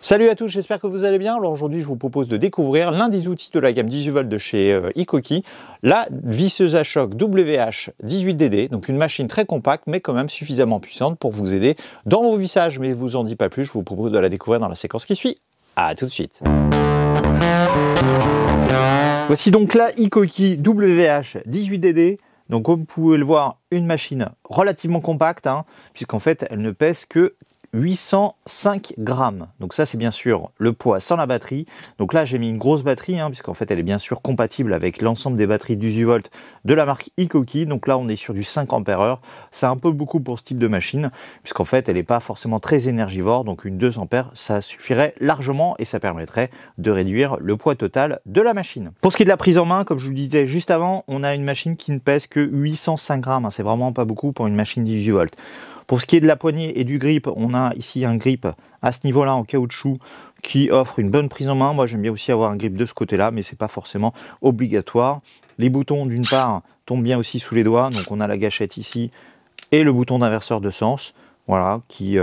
Salut à tous, j'espère que vous allez bien. Alors aujourd'hui, je vous propose de découvrir l'un des outils de la gamme 18 volts de chez Ikoki, la visseuse à choc WH18DD, donc une machine très compacte mais quand même suffisamment puissante pour vous aider dans vos vissages. Mais je vous en dis pas plus, je vous propose de la découvrir dans la séquence qui suit. À tout de suite. Voici donc la Ikoki WH18DD. Donc comme vous pouvez le voir, une machine relativement compacte, puisqu'en fait elle ne pèse que 805 grammes. Donc ça c'est bien sûr le poids sans la batterie. Donc là j'ai mis une grosse batterie, puisqu'en fait elle est bien sûr compatible avec l'ensemble des batteries 18 volts de la marque Ikoki. Donc là on est sur du 5 ampères. C'est un peu beaucoup pour ce type de machine, puisqu'en fait elle n'est pas forcément très énergivore. Donc une 2 ampères ça suffirait largement et ça permettrait de réduire le poids total de la machine. Pour ce qui est de la prise en main, comme je vous le disais juste avant, on a une machine qui ne pèse que 805 grammes. C'est vraiment pas beaucoup pour une machine 18 volts. Pour ce qui est de la poignée et du grip, on a ici un grip à ce niveau-là en caoutchouc qui offre une bonne prise en main. Moi, j'aime bien aussi avoir un grip de ce côté-là, mais c'est pas forcément obligatoire. Les boutons, d'une part, tombent bien aussi sous les doigts. Donc, on a la gâchette ici et le bouton d'inverseur de sens, voilà, qui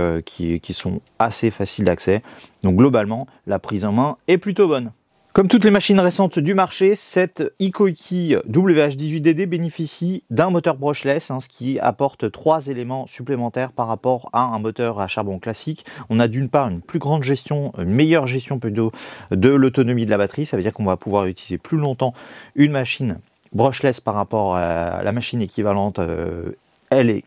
sont assez faciles d'accès. Donc, globalement, la prise en main est plutôt bonne. Comme toutes les machines récentes du marché, cette Ikoki WH18DD bénéficie d'un moteur brushless, ce qui apporte 3 éléments supplémentaires par rapport à un moteur à charbon classique. On a d'une part une plus grande gestion, une meilleure gestion plutôt de l'autonomie de la batterie. Ça veut dire qu'on va pouvoir utiliser plus longtemps une machine brushless par rapport à la machine équivalente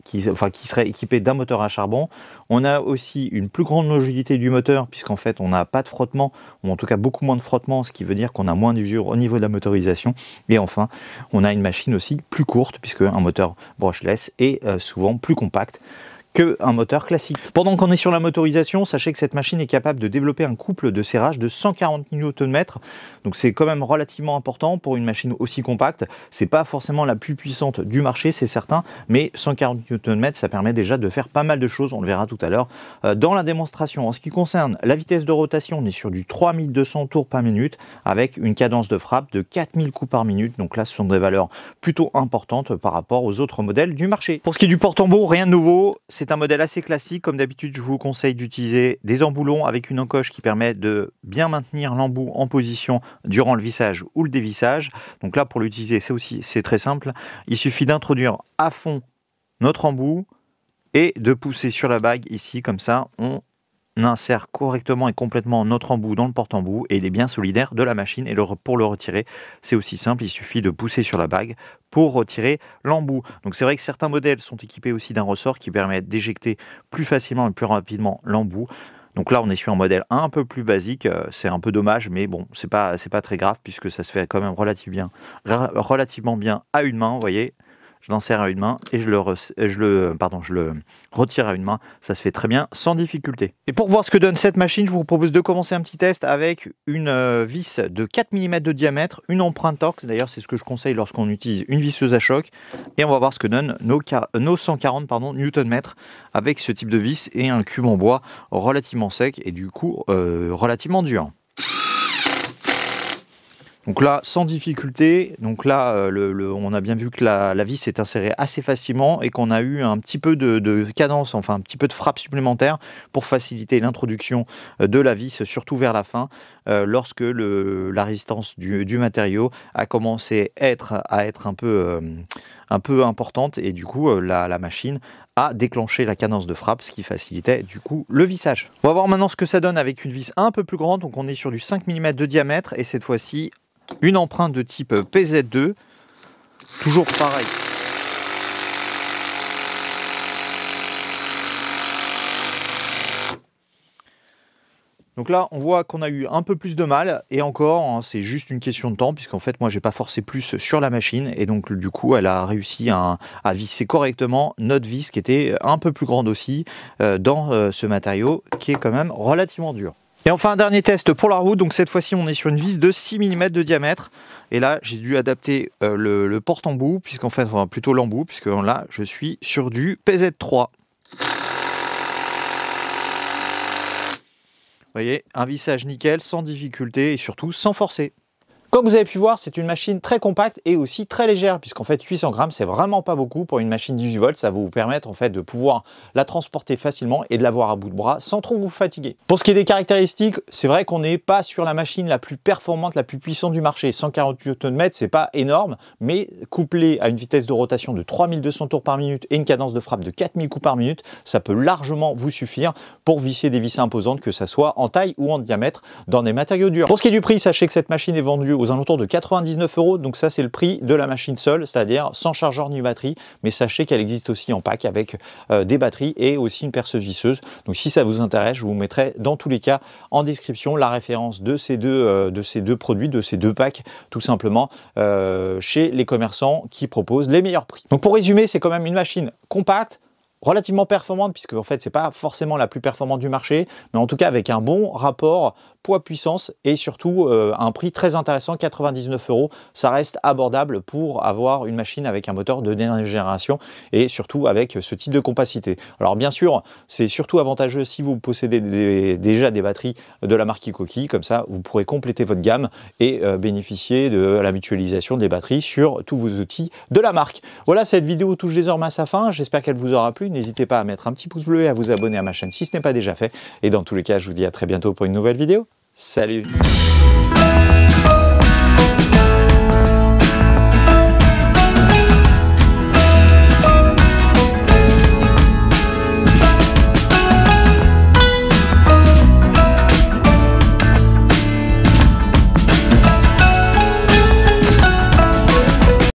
qui serait équipée d'un moteur à charbon. On a aussi une plus grande longévité du moteur, puisqu'en fait on n'a pas de frottement, ou en tout cas beaucoup moins de frottement, ce qui veut dire qu'on a moins d'usure au niveau de la motorisation. Et enfin, on a une machine aussi plus courte, puisque un moteur brushless est souvent plus compact qu'un moteur classique. Pendant qu'on est sur la motorisation, sachez que cette machine est capable de développer un couple de serrage de 140 Nm. Donc c'est quand même relativement important pour une machine aussi compacte. C'est pas forcément la plus puissante du marché, c'est certain, mais 140 Nm, ça permet déjà de faire pas mal de choses. On le verra tout à l'heure dans la démonstration. En ce qui concerne la vitesse de rotation, on est sur du 3200 tours par minute avec une cadence de frappe de 4000 coups par minute. Donc là, ce sont des valeurs plutôt importantes par rapport aux autres modèles du marché. Pour ce qui est du porte-embout, rien de nouveau. C'est un modèle assez classique. Comme d'habitude, je vous conseille d'utiliser des emboulons avec une encoche qui permet de bien maintenir l'embout en position durant le vissage ou le dévissage. Donc là, pour l'utiliser, c'est très simple. Il suffit d'introduire à fond notre embout et de pousser sur la bague ici, comme ça, on insère correctement et complètement notre embout dans le porte-embout et il est bien solidaire de la machine. Et pour le retirer, c'est aussi simple, il suffit de pousser sur la bague pour retirer l'embout. Donc c'est vrai que certains modèles sont équipés aussi d'un ressort qui permet d'éjecter plus facilement et plus rapidement l'embout. Donc là, on est sur un modèle un peu plus basique, c'est un peu dommage, mais bon, c'est pas très grave puisque ça se fait quand même relativement bien à une main, vous voyez. Je l'enserre à une main et je le retire à une main. Ça se fait très bien, sans difficulté. Et pour voir ce que donne cette machine, je vous propose de commencer un petit test avec une vis de 4 mm de diamètre, une empreinte torx. D'ailleurs, c'est ce que je conseille lorsqu'on utilise une visseuse à choc. Et on va voir ce que donnent nos 140 Nm avec ce type de vis et un cube en bois relativement sec et du coup relativement dur. Donc là, sans difficulté, donc là, on a bien vu que la vis s'est insérée assez facilement et qu'on a eu un petit peu de cadence, enfin un petit peu de frappe supplémentaire pour faciliter l'introduction de la vis, surtout vers la fin, lorsque la résistance du matériau a commencé à être un peu importante et du coup la machine a déclenché la cadence de frappe, ce qui facilitait du coup le vissage. On va voir maintenant ce que ça donne avec une vis un peu plus grande. Donc on est sur du 5 mm de diamètre et cette fois-ci une empreinte de type PZ2, toujours pareil. Donc là, on voit qu'on a eu un peu plus de mal, et encore, c'est juste une question de temps, puisqu'en fait, moi, j'ai pas forcé plus sur la machine, et donc du coup, elle a réussi à visser correctement notre vis, qui était un peu plus grande aussi, dans ce matériau, qui est quand même relativement dur. Et enfin, un dernier test pour la route. Donc cette fois-ci, on est sur une vis de 6 mm de diamètre. Et là, j'ai dû adapter le porte-embout, puisqu'en fait, enfin, plutôt l'embout, puisque là, je suis sur du PZ3. Vous voyez, un vissage nickel, sans difficulté et surtout sans forcer. Comme vous avez pu voir, c'est une machine très compacte et aussi très légère, puisqu'en fait 800 grammes, c'est vraiment pas beaucoup pour une machine 18 volts. Ça va vous permettre en fait de pouvoir la transporter facilement et de l'avoir à bout de bras sans trop vous fatiguer. Pour ce qui est des caractéristiques, c'est vrai qu'on n'est pas sur la machine la plus performante, la plus puissante du marché. 148 Nm, c'est pas énorme, mais couplé à une vitesse de rotation de 3200 tours par minute et une cadence de frappe de 4000 coups par minute, ça peut largement vous suffire pour visser des vis imposantes, que ça soit en taille ou en diamètre, dans des matériaux durs. Pour ce qui est du prix, sachez que cette machine est vendue aux alentours de 99 €. Donc ça, c'est le prix de la machine seule, c'est-à-dire sans chargeur ni batterie. Mais sachez qu'elle existe aussi en pack avec des batteries et aussi une perceuse visseuse. Donc si ça vous intéresse, je vous mettrai dans tous les cas en description la référence de ces deux produits, de ces deux packs, tout simplement, chez les commerçants qui proposent les meilleurs prix. Donc pour résumer, c'est quand même une machine compacte, relativement performante, puisque en fait c'est pas forcément la plus performante du marché, mais en tout cas avec un bon rapport poids-puissance et surtout un prix très intéressant, 99 €. Ça reste abordable pour avoir une machine avec un moteur de dernière génération et surtout avec ce type de compacité. Alors bien sûr, c'est surtout avantageux si vous possédez déjà des batteries de la marque Hikoki, comme ça vous pourrez compléter votre gamme et bénéficier de la mutualisation des batteries sur tous vos outils de la marque. Voilà, cette vidéo touche désormais à sa fin, j'espère qu'elle vous aura plu. N'hésitez pas à mettre un petit pouce bleu et à vous abonner à ma chaîne si ce n'est pas déjà fait. Et dans tous les cas, je vous dis à très bientôt pour une nouvelle vidéo. Salut!